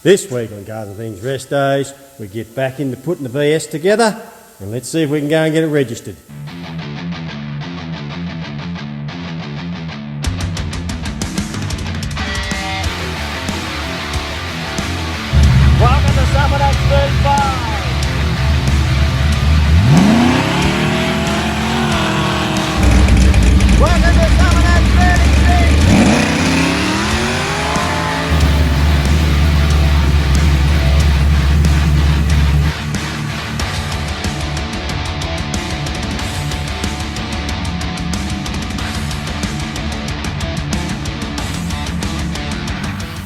This week on Cars and Things Rest Days, we get back into putting the VS together, and let's see if we can go and get it registered. Welcome to Summer Days 35! Welcome to Summer Days 36!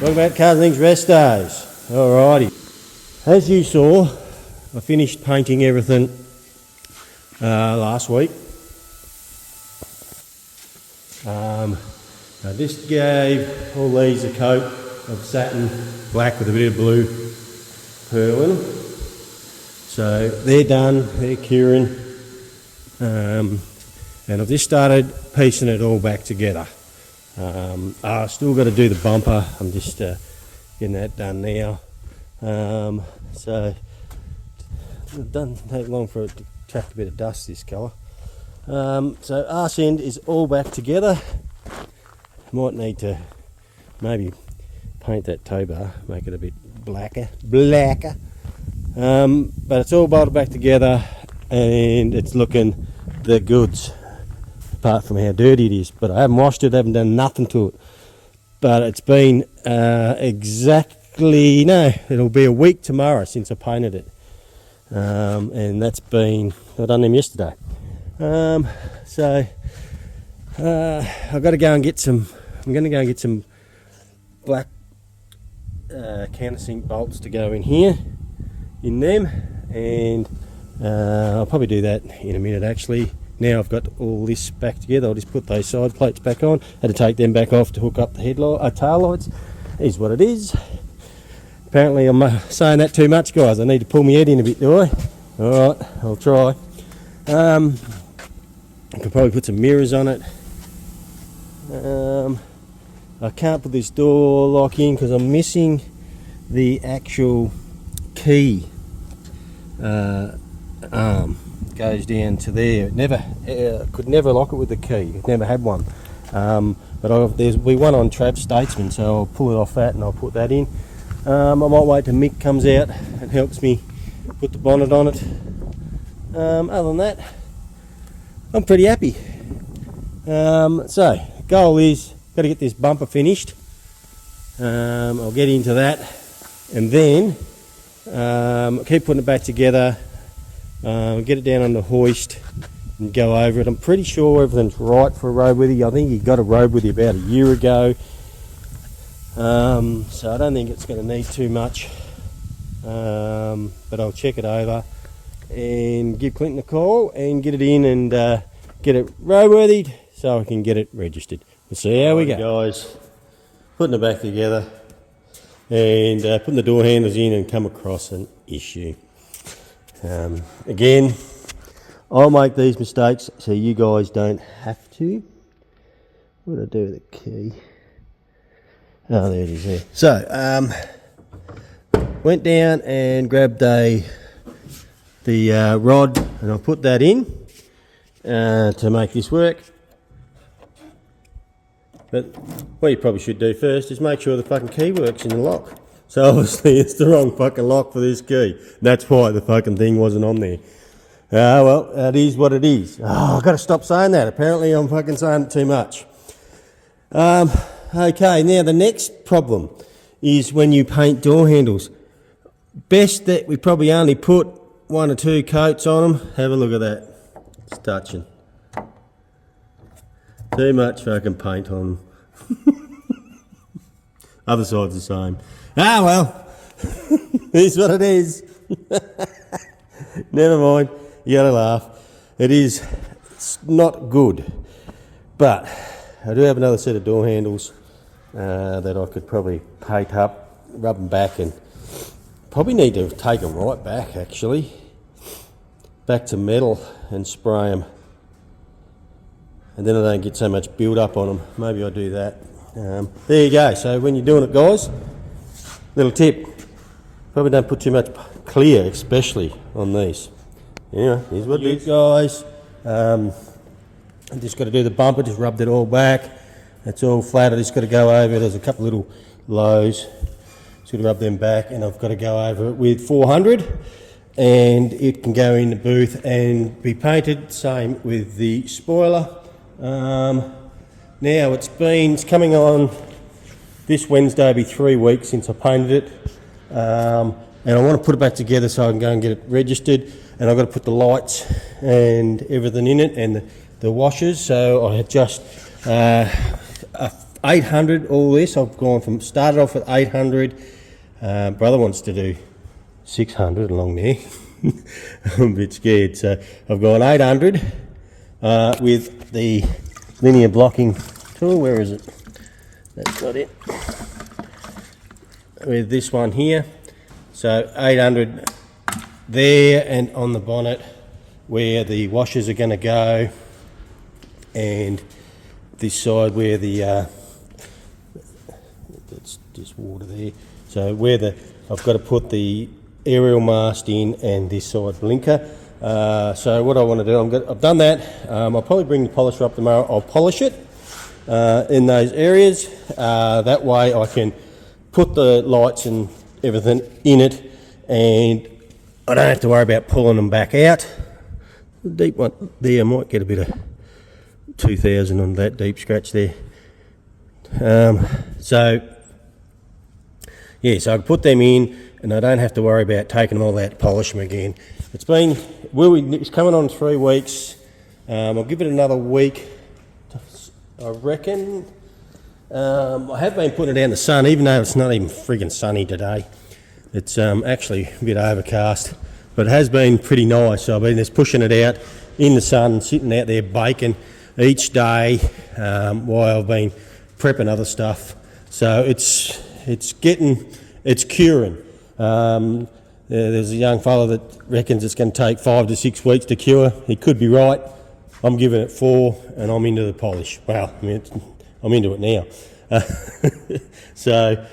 Welcome back to Cars and Things Rest Days. Alrighty. As you saw, I finished painting everything last week. I just gave all these a coat of satin black with a bit of blue pearl in them. So they're done, they're curing, and I've just started piecing it all back together. I've still got to do the bumper. I'm just getting that done now. So it doesn't take long for it to attract a bit of dust, this colour. So arse end is all back together. Might need to maybe paint that tow bar, make it a bit blacker. But it's all bolted back together and it's looking the goods, apart from how dirty it is. But I haven't washed it, haven't done nothing to it. But it's been it'll be a week tomorrow since I painted it. And that's been, I done them yesterday. So I've got to go and get some, I'm going to go and get some black countersink bolts to go in here, in them, and I'll probably do that in a minute actually. Now I've got all this back together, I'll just put those side plates back on. Had to take them back off to hook up the headlight, tail lights. Is what it is. Apparently I'm saying that too much, guys. I need to pull my head in a bit, do I? Alright, I'll try. I could probably put some mirrors on it. I can't put this door lock in because I'm missing the actual key arm. Goes down to there. It never could never lock it with the key. Never had one. But there's one on Trav Statesman, so I'll pull it off that and I'll put that in. I might wait till Mick comes out and helps me put the bonnet on it. Other than that, I'm pretty happy. So goal is got to get this bumper finished. I'll get into that and then keep putting it back together. Get it down on the hoist and go over it. I'm pretty sure everything's right for a roadworthy. I think he got a roadworthy about a year ago. So I don't think it's going to need too much. But I'll check it over and give Clinton a call and get it in and get it roadworthy so I can get it registered. We'll see how we go. Guys, putting it back together and putting the door handles in and come across an issue. Again, I'll make these mistakes so you guys don't have to. What do I do with the key? Oh, there it is there. So, went down and grabbed the rod and I'll put that in to make this work. But what you probably should do first is make sure the fucking key works in the lock. So obviously it's the wrong fucking lock for this key. That's why the fucking thing wasn't on there. Well, that is what it is. Oh, I've got to stop saying that. Apparently I'm fucking saying it too much. Okay, now the next problem is when you paint door handles. Best that we probably only put 1 or 2 coats on them. Have a look at that. It's touching. Too much fucking paint on them. Other side's the same. Ah well, it's what it is. Never mind, you gotta laugh. It's not good, but I do have another set of door handles that I could probably paint up, rub them back, and probably need to take them right back actually, back to metal and spray them. And then I don't get so much build up on them. Maybe I'll do that. There you go. So when you're doing it, guys, little tip, Probably don't put too much clear, especially on these. Anyway, here's what it is, guys. I just got to do the bumper, just rubbed it all back. It's all flat. I just got to go over. There's a couple little lows. Just got to rub them back, and I've got to go over it with 400, and it can go in the booth and be painted. Same with the spoiler. Now it's coming on this Wednesday. It'll be 3 weeks since I painted it, and I want to put it back together so I can go and get it registered. And I've got to put the lights and everything in it, and the washers. So I had just 800 all this. I've started off with 800. Brother wants to do 600 along there. I'm a bit scared. So I've gone 800 with the linear blocking tool. Where is it? That's not it. With this one here. So 800 there, and on the bonnet where the washers are going to go, and this side where the that's just water there. So where I've got to put the aerial mast in, and this side blinker. So what I want to do, I've done that. I'll probably bring the polisher up tomorrow. I'll polish it in those areas. That way I can put the lights and everything in it, and I don't have to worry about pulling them back out. The deep one there, I might get a bit of 2000 on that deep scratch there. So I can put them in, and I don't have to worry about taking them all out to polish them again. It's coming on 3 weeks. I'll give it another week, I reckon. I have been putting it out in the sun, even though it's not even friggin' sunny today. It's actually a bit overcast, but it has been pretty nice. So I've been just pushing it out in the sun, sitting out there baking each day while I've been prepping other stuff. So it's curing. There's a young fella that reckons it's going to take 5 to 6 weeks to cure. He could be right. I'm giving it 4, and I'm into the polish. Well, I'm into it now. So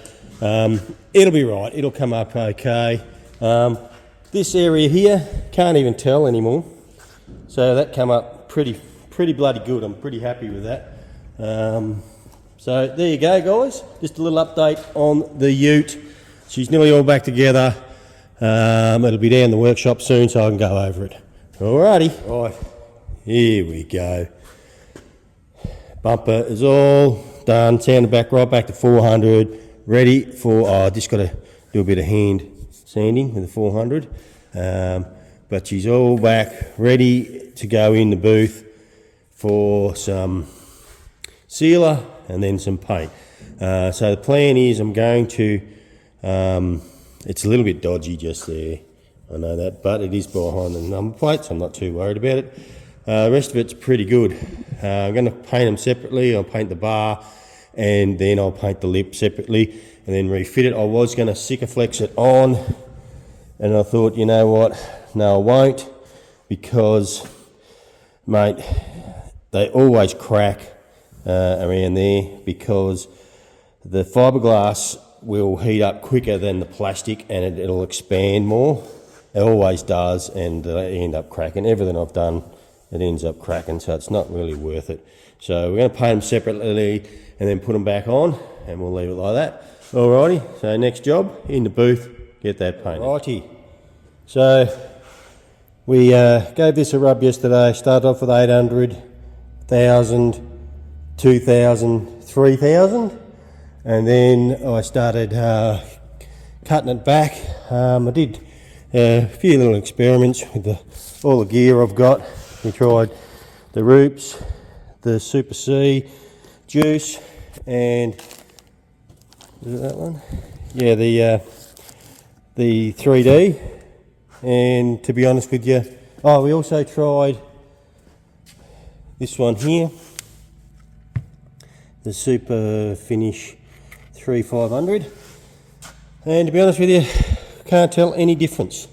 it'll be right. It'll come up okay. This area here, can't even tell anymore. So that come up pretty bloody good. I'm pretty happy with that. So there you go, guys. Just a little update on the ute. She's nearly all back together. It'll be down in the workshop soon, so I can go over it. Alrighty. Right, here we go. Bumper is all done. Sanded back right back to 400. Ready for, I just got to do a bit of hand sanding with the 400. But she's all back, ready to go in the booth for some sealer and then some paint. So the plan is I'm going to, it's a little bit dodgy just there, I know that, but it is behind the number plate, so I'm not too worried about it. The rest of it's pretty good. I'm going to paint them separately. I'll paint the bar, and then I'll paint the lip separately, and then refit it. I was going to Sikaflex it on, and I thought, you know what, no I won't, because, mate, they always crack around there, because the fiberglass will heat up quicker than the plastic, and it'll expand more. It always does, and they end up cracking. Everything I've done, it ends up cracking, so it's not really worth it. So we're going to paint them separately and then put them back on, and we'll leave it like that. Alrighty, so next job, in the booth, get that painted. Righty, so we gave this a rub yesterday. Started off with 800, 1,000, 2,000, 3,000, and then I started cutting it back. I did a few little experiments with all the gear I've got. We tried the Roops, the Super C, Juice, and is it that one? Yeah, the 3D. And to be honest with you, we also tried this one here, the Super Finish 3500. And to be honest with you, can't tell any difference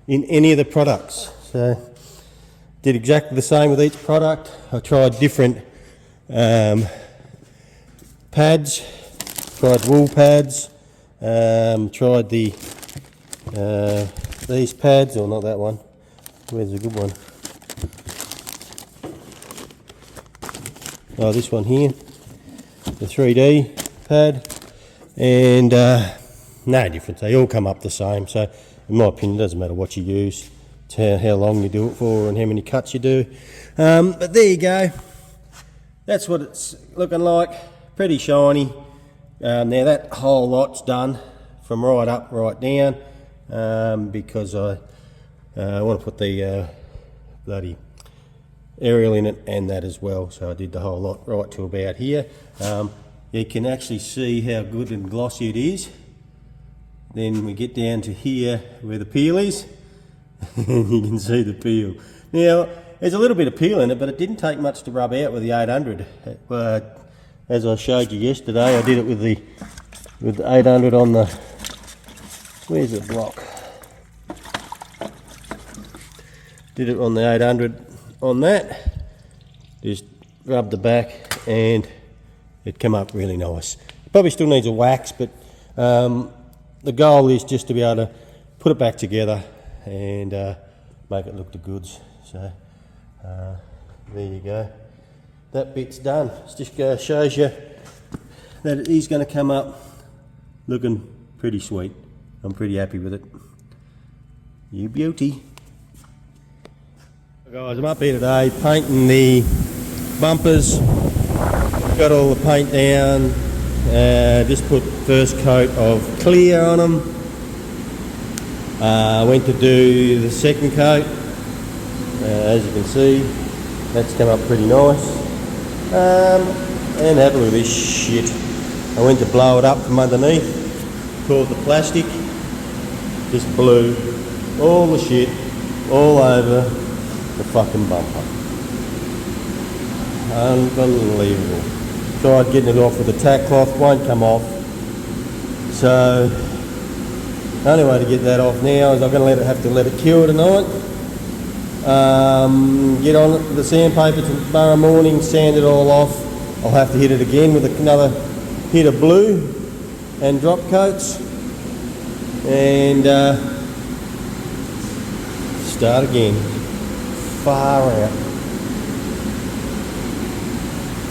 in any of the products. So did exactly the same with each product. I tried different pads, tried wool pads, tried the these pads, or not that one, where's the good one? Oh, this one here, the 3D pad, and no difference, they all come up the same. So in my opinion, it doesn't matter what you use, it's how long you do it for and how many cuts you do. But there you go, that's what it's looking like, pretty shiny. Now that whole lot's done from right up, right down, because I want to put the bloody aerial in it and that as well, so I did the whole lot right to about here. You can actually see how good and glossy it is. Then we get down to here where the peel is and you can see the peel. Now there's a little bit of peel in it, but it didn't take much to rub out with the 800. As I showed you yesterday, I did it with the 800 on the, where's the block? Did it on the 800 on that, just rubbed the back and it came up really nice. Probably still needs a wax, but the goal is just to be able to put it back together and make it look the goods. So there you go, that bit's done. It just shows you that it is going to come up looking pretty sweet. I'm pretty happy with it. You beauty. Guys, I'm up here today painting the bumpers. Got all the paint down, just put first coat of clear on them. Went to do the second coat. As you can see, that's come up pretty nice. And have a look at this shit. I went to blow it up from underneath, pulled the plastic, just blew all the shit all over the fucking bumper. Unbelievable. Tried getting it off with a tack cloth, won't come off. So the only way to get that off now is I'm going to have to let it cure tonight. Get on it with the sandpaper tomorrow morning, sand it all off. I'll have to hit it again with another hit of blue and drop coats and start again. Far out.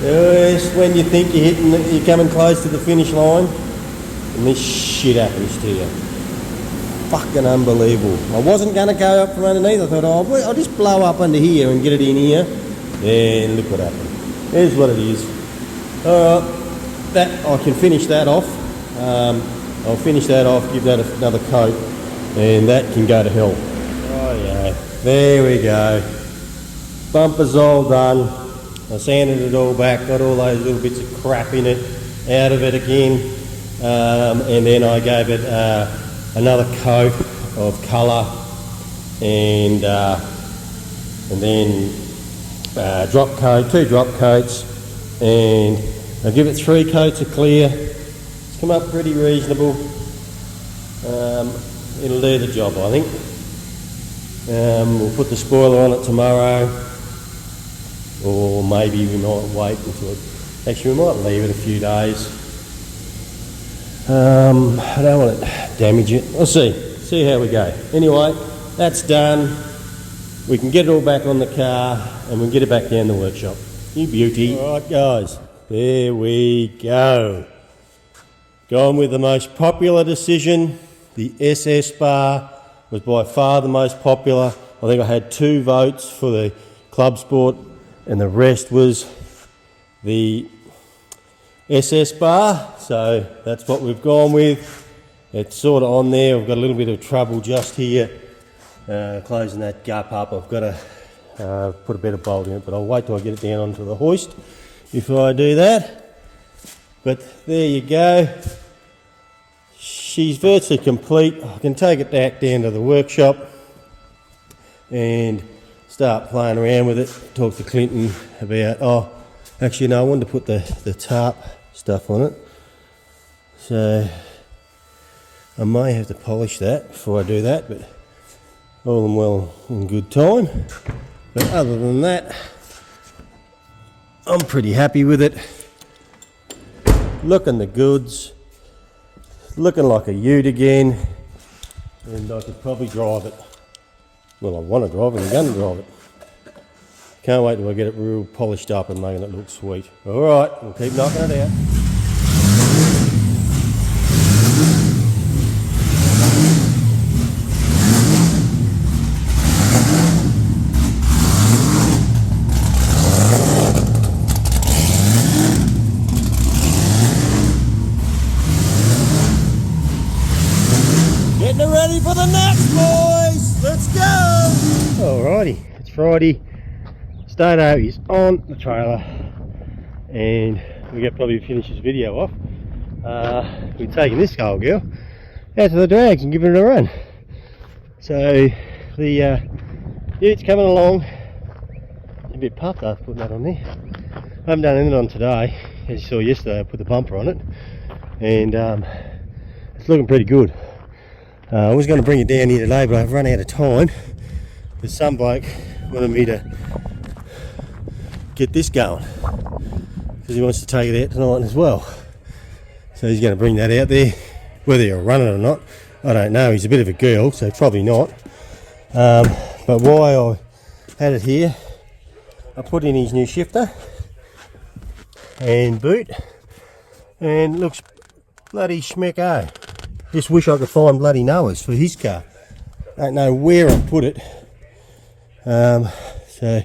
Just when you think you're coming close to the finish line, and this shit happens to you. Fucking unbelievable. I wasn't going to go up from underneath. I thought, oh, I'll just blow up under here and get it in here. And look what happened. Here's what it is. Alright, that I can finish that off. I'll finish that off, give that another coat, and that can go to hell. Oh yeah, there we go. Bumper's all done. I sanded it all back, got all those little bits of crap in it out of it again, and then I gave it another coat of colour, and then drop coat, 2 drop coats, and I'll give it 3 coats of clear. It's come up pretty reasonable. It'll do the job, I think. We'll put the spoiler on it tomorrow, or maybe we might wait until actually we might leave it a few days. I don't want to damage it. We'll see how we go. Anyway, that's done. We can get it all back on the car and we'll get it back down the workshop. You beauty. Alright guys, there we go. Gone with the most popular decision. The SS bar was by far the most popular. I think I had 2 votes for the Club Sport and the rest was the SS bar, so that's what we've gone with. It's sort of on there. We've got a little bit of trouble just here closing that gap up. I've got to put a bit of bolt in it, but I'll wait till I get it down onto the hoist before I do that. But there you go. She's virtually complete. I can take it back down to the workshop and start playing around with it. Talk to Clinton about, actually no, I wanted to put the tarp stuff on it. So I may have to polish that before I do that, but all in well in good time. But other than that, I'm pretty happy with it. Looking the goods. Looking like a ute again. and I could probably drive it. Well, I want to drive it, I'm going to drive it. Can't wait till I get it real polished up and making it look sweet. Alright, we'll keep knocking it out. Getting ready for the next, boys! Let's go! Alrighty, it's Friday. Stato is on the trailer and we get probably finish this video off. We're taking this old girl out to the drags and giving it a run. So the utes coming along. It's a bit puffed after putting that on there. I haven't done anything on today. As you saw yesterday, I put the bumper on it and it's looking pretty good. I was going to bring it down here today, but I've run out of time because some bloke wanted me to get this going because he wants to take it out tonight as well. So he's going to bring that out there. Whether he'll run it or not, I don't know. He's a bit of a girl, so probably not. But why I had it here, I put in his new shifter and boot, and looks bloody schmecko. Just wish I could find bloody Noah's for his car. Don't know where I put it. So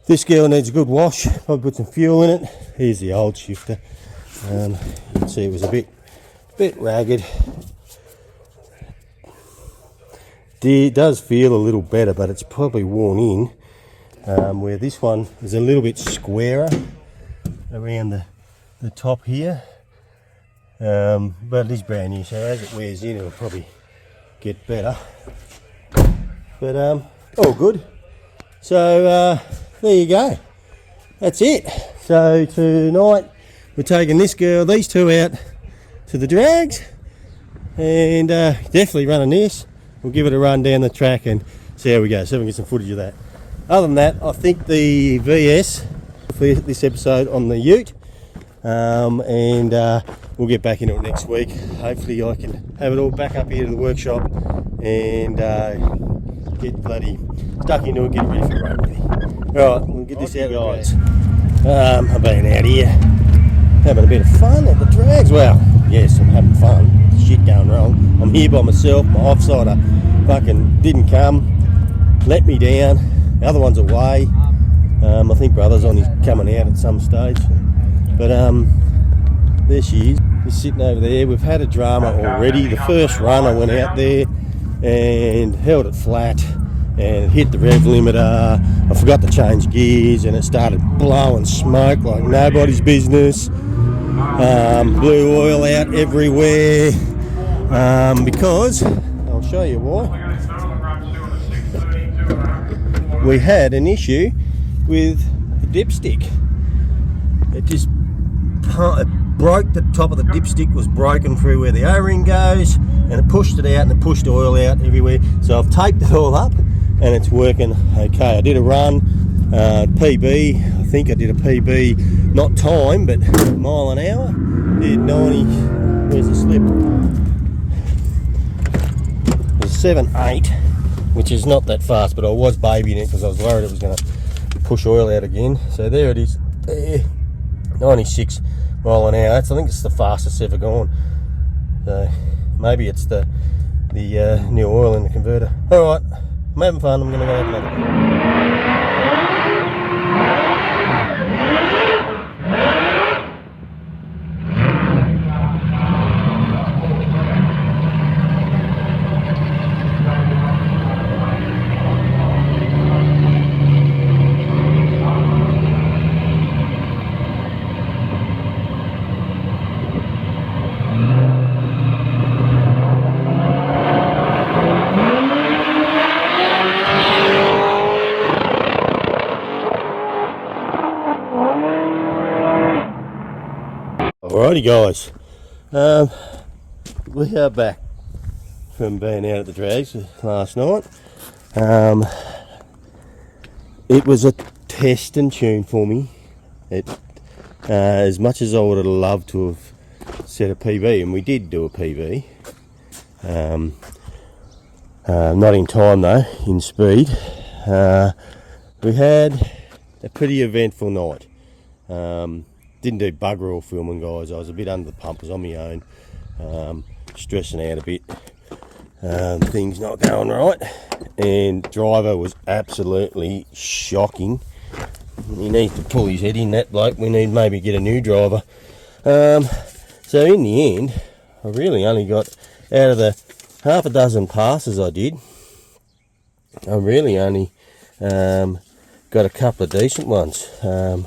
this girl needs a good wash. Probably put some fuel in it. Here's the old shifter. You can see it was a bit ragged. It does feel a little better, but it's probably worn in. Where this one is a little bit squarer around the top here. But it is brand new, so as it wears in it'll probably get better. But all good. So there you go. That's it. So tonight we're taking this girl, these two out to the drags, and definitely running this. We'll give it a run down the track and see how we go. See if we can get some footage of that. Other than that, I think the VS for this episode on the ute, and we'll get back into it next week. Hopefully I can have it all back up here to the workshop and get bloody stuck into it, get it ready for the road with you. Alright, we'll get this out, guys. I've been out here having a bit of fun at the drags. Well, yes, I'm having fun. Shit going wrong. I'm here by myself. My offsider fucking didn't come, let me down. The other one's away. I think brother's on his coming out at some stage. But there she is. She's sitting over there. We've had a drama already. The first run I went out there and held it flat and hit the rev limiter. I forgot to change gears and it started blowing smoke like nobody's business. Blew oil out everywhere because, I'll show you why. We had an issue with the dipstick. It just broke. The top of the dipstick was broken through where the O-ring goes, and it pushed it out and it pushed oil out everywhere. So I've taped it all up and it's working okay. I did a run, PB, I think I did a PB, not time, but mile an hour. Did 90, where's the slip? It was 7.8, which is not that fast, but I was babying it because I was worried it was going to push oil out again. So there it is, there, 96 mile an hour. I think it's the fastest ever gone. So maybe it's the new oil in the converter. Alright, I'm having fun. I'm going to go have another. Alrighty guys, we are back from being out at the drags last night. It was a test and tune for me. As much as I would have loved to have set a PB, and we did do a PB, Not in time though, in speed. We had a pretty eventful night. Didn't do bugger all filming, guys. I was a bit under the pump, I was on my own, stressing out a bit. Things not going right, and driver was absolutely shocking. He needs to pull his head in, that bloke. We need maybe get a new driver. So in the end, I really only got, out of the half a dozen passes I did, I really only got a couple of decent ones. To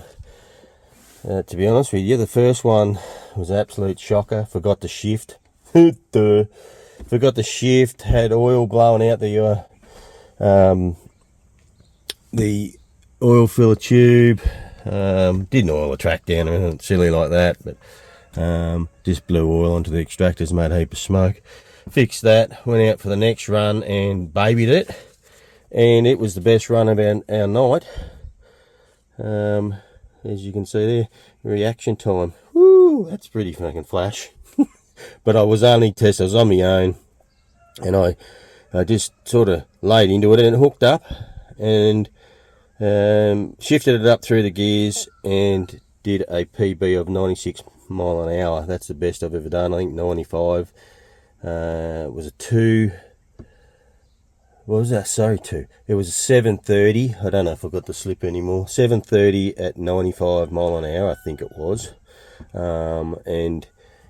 be honest with you, the first one was an absolute shocker. Forgot to shift. Forgot to shift. Had oil blowing out the oil filler tube. Didn't oil the track down or anything silly like that, but just blew oil onto the extractors, made a heap of smoke. Fixed that, went out for the next run and babied it, and it was the best run of our night. As you can see there, reaction time. Woo, that's pretty fucking flash. But I was only testing, I was on my own, and I just sort of laid into it and it hooked up, and shifted it up through the gears and did a PB of 96 mile an hour. That's the best I've ever done. I think 95. It was a 2. What was that? Sorry, 2. It was a 730. I don't know if I've got the slip anymore. 730 at 95 mile an hour, I think it was. And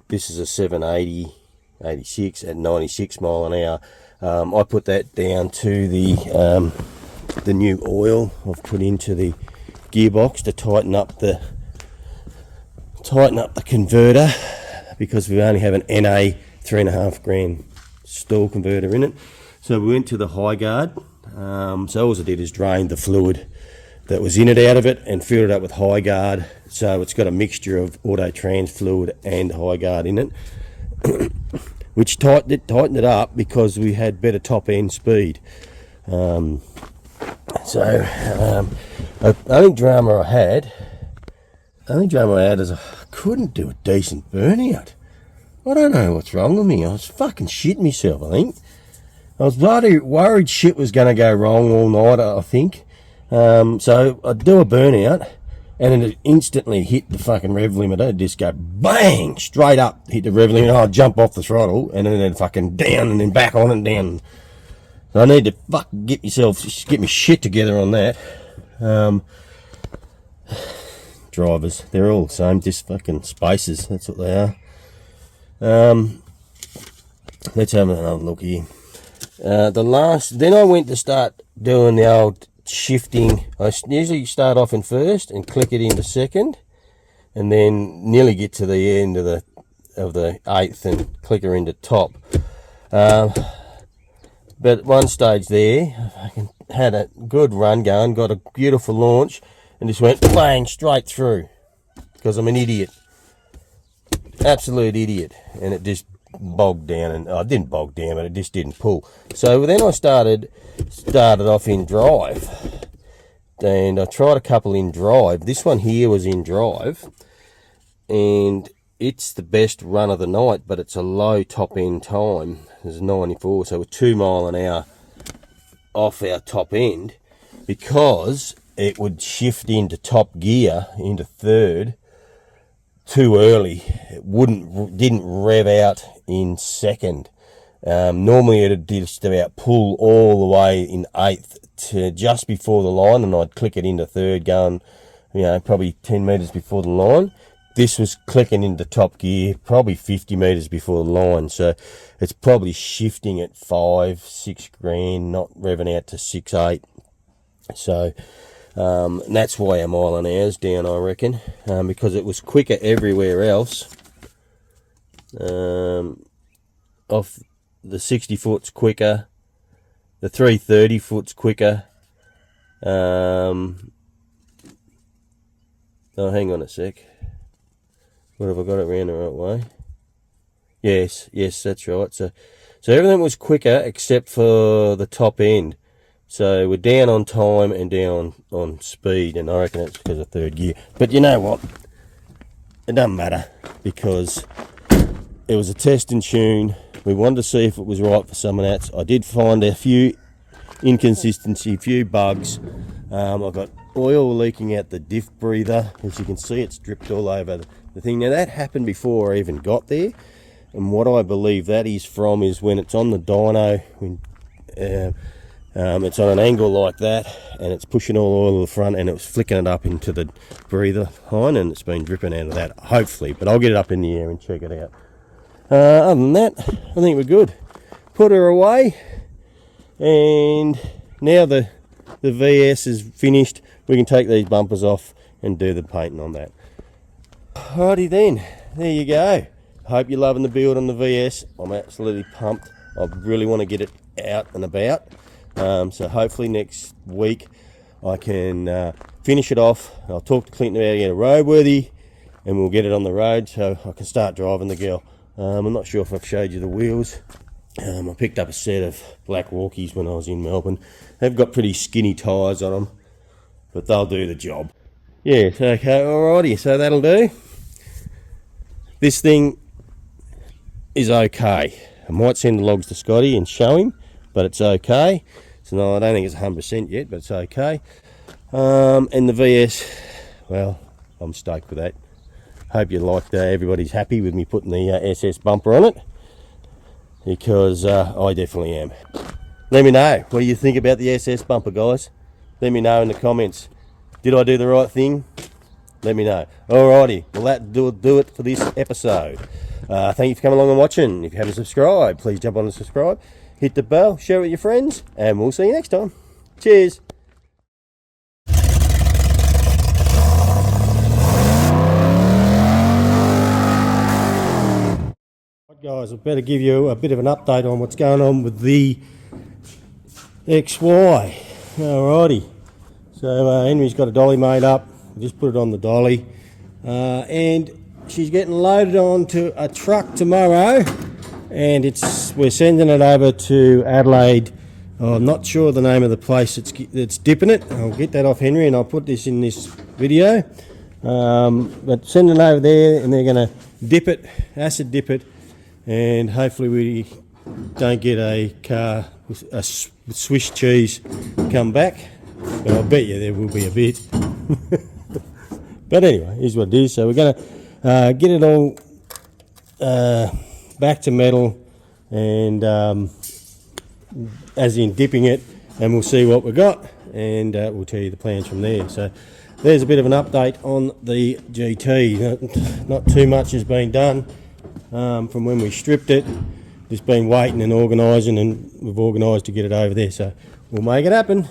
this is a 780, 86 at 96 mile an hour. I put that down to the new oil I've put into the gearbox to tighten up the converter, because we only have an NA 3.5 grand stall converter in it. So we went to the high guard. So all I did is drain the fluid that was in it out of it and filled it up with high guard. So it's got a mixture of auto trans fluid and high guard in it, which tightened it up because we had better top end speed. The only drama I had is I couldn't do a decent burnout. I don't know what's wrong with me. I was fucking shitting myself, I think. I was bloody worried shit was going to go wrong all night, I think. So I'd do a burnout, and then it instantly hit the fucking rev limiter. It'd just go bang, straight up, hit the rev limiter. I'd jump off the throttle, and then it'd fucking down, and then back on and down. So I need to fucking get my shit together on that. Drivers, they're all the same, just fucking spacers, that's what they are. Let's have another look here. Then I went to start doing the old shifting. I usually start off in first and click it into second, and then nearly get to the end of the eighth and click her into top. But at one stage there, I had a good run going, got a beautiful launch, and just went bang straight through, because I'm an idiot, absolute idiot, and it just bogged down, and I didn't bog down, but it just didn't pull. So then I started off in drive, and I tried a couple in drive. This one here was in drive, and it's the best run of the night, but it's a low top end time. It's 94, so we're 2 mile an hour off our top end, because it would shift into top gear, into third, too early. It didn't rev out in second. Normally it'd just about pull all the way in eighth to just before the line, and I'd click it into third, going, probably 10 metres before the line. This was clicking into top gear probably 50 metres before the line, so it's probably shifting at 5-6 grand, not revving out to 6-8. So that's why a mile an hour's down, I reckon, because it was quicker everywhere else. Off the 60 foot's quicker, the 330 foot's quicker. Oh, hang on a sec. What, have I got it around the right way? Yes, that's right. So everything was quicker except for the top end. So we're down on time and down on speed, and I reckon that's because of third gear. But you know what? It doesn't matter, because it was a test and tune. We wanted to see if it was right for someone else. I did find a few inconsistency, a few bugs. I've got oil leaking out the diff breather. As you can see, it's dripped all over the thing. Now that happened before I even got there, and what I believe that is from is when it's on the dyno, when it's on an angle like that, and it's pushing all oil to the front, and it was flicking it up into the breather line, and it's been dripping out of that, hopefully. But I'll get it up in the air and check it out. Other than that, I think we're good. Put her away, and now the VS is finished. We can take these bumpers off and do the painting on that. Alrighty then, there you go. Hope you're loving the build on the VS. I'm absolutely pumped. I really want to get it out and about. So hopefully next week I can finish it off. I'll talk to Clinton about getting it roadworthy, and we'll get it on the road so I can start driving the girl. I'm not sure if I've showed you the wheels. I picked up a set of black walkies when I was in Melbourne. They've got pretty skinny tyres on them, but they'll do the job. Yeah, okay, alrighty, so that'll do. This thing is okay. I might send the logs to Scotty and show him, but it's okay. So no, I don't think it's 100% yet, but it's okay. And the VS, well, I'm stoked with that. Hope you liked everybody's happy with me putting the SS bumper on it, because I definitely am. Let me know what you think about the SS bumper, guys. Let me know in the comments. Did I do the right thing? Let me know. Alrighty, well that do it for this episode. Thank you for coming along and watching. If you haven't subscribed, please jump on and subscribe. Hit the bell, share it with your friends, and we'll see you next time. Cheers. Guys, I better give you a bit of an update on what's going on with the XY. Alrighty, so Henry's got a dolly made up. Just put it on the dolly, and she's getting loaded onto a truck tomorrow, and we're sending it over to Adelaide. I'm not sure the name of the place that's dipping it. I'll get that off Henry, and I'll put this in this video. But sending it over there, and they're going to dip it, acid dip it, and hopefully we don't get a car with a Swiss cheese come back. But I'll bet you there will be a bit. But anyway, here's what it is. So we're going to get it all back to metal, and as in dipping it, and we'll see what we got, and we'll tell you the plans from there. So there's a bit of an update on the GT. Not too much has been done from when we stripped it. Just been waiting and organising, and we've organised to get it over there. So we'll make it happen.